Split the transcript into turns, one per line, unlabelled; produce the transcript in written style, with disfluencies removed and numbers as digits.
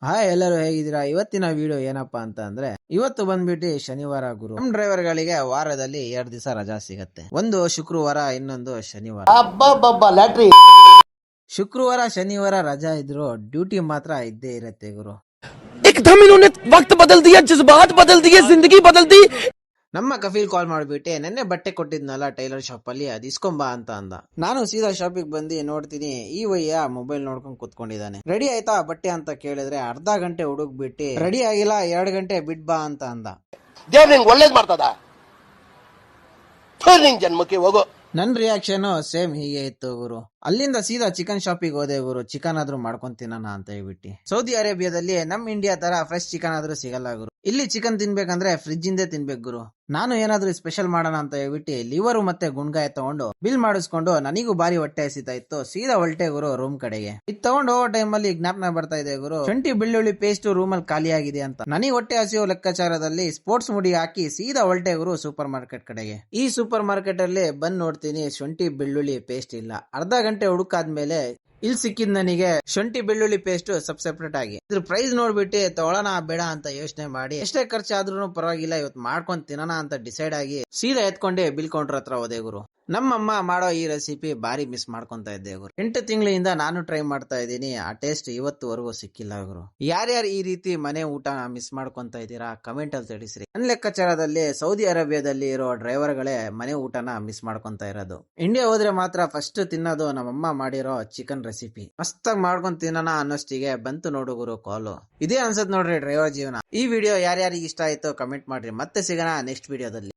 Hi, ಎಲ್ಲರೂ ಹೇಗಿದ್ದೀರಾ? ಇವತ್ತಿನ ವಿಡಿಯೋ ಏನಪ್ಪಾ ಅಂತ ಅಂದ್ರೆ, ಇವತ್ತು ಬಂದ್ಬಿಟ್ಟು ಶನಿವಾರ ಗುರು. ನಮ್ ಡ್ರೈವರ್ ಗಳಿಗೆ ವಾರದಲ್ಲಿ 2 ದಿವಸ ರಜಾ ಸಿಗತ್ತೆ. ಒಂದು ಶುಕ್ರವಾರ, ಇನ್ನೊಂದು ಶನಿವಾರ. ಶುಕ್ರವಾರ ಶನಿವಾರ ರಜಾ ಇದ್ರು ಡ್ಯೂಟಿ ಮಾತ್ರ ಇದ್ದೇ ಇರತ್ತೆ ಗುರು.
एकदम इन्होंने वक्त बदल दिया, जज्बात बदल दिए, जिंदगी बदल दी।
ನಮ್ಮ ಕಫೀಲ್ ಕಾಲ್ ಮಾಡ್ಬಿಟ್ಟೆ, ನೆನ್ನೆ ಬಟ್ಟೆ ಕೊಟ್ಟಿದ್ನಲ್ಲ ಟೈಲರ್ ಶಾಪ್ ಅಲ್ಲಿ, ಅದ್ ಇಸ್ಕೊಂಬಾ ಅಂತ ಅಂದ. ನಾನು ಸೀದಾ ಶಾಪಿಗೆ ಬಂದು ನೋಡ್ತೀನಿ, ಈ ವಯ್ಯ ಮೊಬೈಲ್ ನೋಡ್ಕೊಂಡ್ ಕುತ್ಕೊಂಡಿದ್ದಾನೆ. ರೆಡಿ ಆಯ್ತಾ ಬಟ್ಟೆ ಅಂತ ಕೇಳಿದ್ರೆ ಅರ್ಧ ಗಂಟೆ ಹುಡುಕ್ಬಿಟ್ಟು ರೆಡಿ ಆಗಿಲ್ಲ, 2 ಗಂಟೆ ಬಿಟ್ ಬಾ ಅಂತ ಅಂದ.
ದೇವ್ರ ನಿಂಗೆ ಒಳ್ಳೇದ್ ಮಾಡ್ತದ, ನಿಂಗ್ ಜನ್ಮಕ್ಕೆ ಹೋಗೋ.
ನನ್ ರಿಯಾಕ್ಷನ್ ಸೇಮ್ ಹೀಗೆ ಇತ್ತು ಗುರು. ಅಲ್ಲಿಂದ ಸೀದಾ ಚಿಕನ್ ಶಾಪಿಗೆ ಹೋದೆ ಗುರು. ಚಿಕನ್ ಆದ್ರೂ ಮಾಡ್ಕೊಂಡ್ ತಿನ್ನೋಣ ಅಂತ ಹೇಳ್ಬಿಟ್ಟು. ಸೌದಿ ಅರೇಬಿಯಾದಲ್ಲಿ ನಮ್ ಇಂಡಿಯಾ ತರ ಫ್ರೆಶ್ ಚಿಕನ್ ಆದ್ರೂ ಸಿಗಲ್ಲ ಗುರು. ಇಲ್ಲಿ ಚಿಕನ್ ತಿನ್ಬೇಕಂದ್ರೆ ಫ್ರಿಜ್ ಇಂದೇ ತಿನ್ಬೇಕು ಗುರು. ನಾನು ಏನಾದ್ರೂ ಸ್ಪೆಷಲ್ ಮಾಡೋಣ ಅಂತ ಹೇಳ್ಬಿಟ್ಟು ಲಿವರ್ ಮತ್ತೆ ಗುಣ್ಗಾಯ ತಗೊಂಡು ಬಿಲ್ ಮಾಡಿಸ್ಕೊಂಡು, ನನಗೂ ಬಾರಿ ಹೊಟ್ಟೆ ಹಸಿತಾ ಇತ್ತು. ಸೀದಾ ಹೊಲ್ಟೆ ಗುರು ರೂಮ್ ಕಡೆಗೆ. ಇದು ತಗೊಂಡು ಹೋಗೋ ಟೈಮ್ ಅಲ್ಲಿ ಜ್ಞಾಪನ ಬರ್ತಾ ಇದೆ ಗುರು, ಶುಂಠಿ ಬೆಳ್ಳುಳ್ಳಿ ಪೇಸ್ಟ್ ರೂಮ್ ಅಲ್ಲಿ ಖಾಲಿ ಆಗಿದೆ ಅಂತ. ನನಗೆ ಹೊಟ್ಟೆ ಹಸಿಯೋ ಲೆಕ್ಕಾಚಾರದಲ್ಲಿ ಸ್ಪೋರ್ಟ್ಸ್ ಮುಡಿ ಹಾಕಿ ಸೀದಾ ಹೊಲ್ಟೆ ಗುರು ಸೂಪರ್ ಮಾರ್ಕೆಟ್ ಕಡೆಗೆ. ಈ ಸೂಪರ್ ಮಾರ್ಕೆಟ್ ಅಲ್ಲಿ ಬಂದ್ ನೋಡ್ತೀನಿ, ಶುಂಠಿ ಬೆಳ್ಳುಳ್ಳಿ ಪೇಸ್ಟ್ ಇಲ್ಲ. ಅರ್ಧ ಗಂಟೆ ಹುಡುಕಾದ್ಮೇಲೆ ಇಲ್ಲಿ ಸಿಕ್ಕಿದ್ ನನಗೆ ಶುಂಠಿ ಬೆಳ್ಳುಳ್ಳಿ ಪೇಸ್ಟ್ ಸೆಪರೇಟ್ ಆಗಿ. ಇದ್ರ ಪ್ರೈಸ್ ನೋಡ್ಬಿಟ್ಟು ತಗೊಳ್ಳೋಣ ಬೇಡ ಅಂತ ಯೋಚನೆ ಮಾಡಿ, ಎಷ್ಟೇ ಖರ್ಚಾದ್ರೂ ಪರವಾಗಿಲ್ಲ ಇವತ್ತು ಮಾಡ್ಕೊಂಡ್ ತಿನ್ನೋಣ ಅಂತ ಡಿಸೈಡ್ ಆಗಿ ಸೀದಾ ಎತ್ಕೊಂಡೆ ಬಿಲ್ ಕೌಂಟರ್ ಹತ್ರ ಹೋದೆ ಗುರು. ನಮ್ಮಮ್ಮ ಮಾಡೋ ಈ ರೆಸಿಪಿ ಬಾರಿ ಮಿಸ್ ಮಾಡ್ಕೊಂತ ಇದ್ದೆ ಗುರು. 8 ತಿಂಗಳಿಂದ ನಾನು ಟ್ರೈ ಮಾಡ್ತಾ ಇದ್ದೀನಿ. ಆ ಟೇಸ್ಟ್ ಇವತ್ತುವರೆಗೂ ಸಿಕ್ಕಿಲ್ಲ ಗುರು. ಯಾರ್ಯಾರು ಈ ರೀತಿ ಮನೆ ಊಟ ಮಿಸ್ ಮಾಡ್ಕೊಂತ ಇದ್ದೀರಾ ಕಮೆಂಟ್ ಅಲ್ಲಿ ತಿಳಿಸ್ರಿ. ನನ್ನ ಲೆಕ್ಕಾಚಾರದಲ್ಲಿ ಸೌದಿ ಅರೇಬಿಯಾದಲ್ಲಿ ಇರೋ ಡ್ರೈವರ್ ಗಳೇ ಮನೆ ಊಟನ ಮಿಸ್ ಮಾಡ್ಕೊಂತ ಇರೋದು. ಇಂಡಿಯಾ ಹೋದ್ರೆ ಮಾತ್ರ ಫಸ್ಟ್ ತಿನ್ನೋದು ನಮ್ಮಮ್ಮ ಮಾಡಿರೋ ಚಿಕನ್ ರೆಸಿಪಿ. ಮಸ್ತಾಗಿ ಮಾಡ್ಕೊಂಡ್ ತಿನ್ನೋಣ ಅನ್ನೋಷ್ಟಿಗೆ ಬಂತು ನೋಡು ಗುರು ಕಾಲು. ಇದೇ ಅನ್ಸತ್ ನೋಡ್ರಿ ಡ್ರೈವರ್ ಜೀವನ. ಈ ವಿಡಿಯೋ ಯಾರ್ಯಾರಿಗೆ ಇಷ್ಟ ಆಯ್ತು ಕಮೆಂಟ್ ಮಾಡ್ರಿ. ಮತ್ತೆ ಸಿಗೋಣ ನೆಕ್ಸ್ಟ್ ವಿಡಿಯೋದಲ್ಲಿ.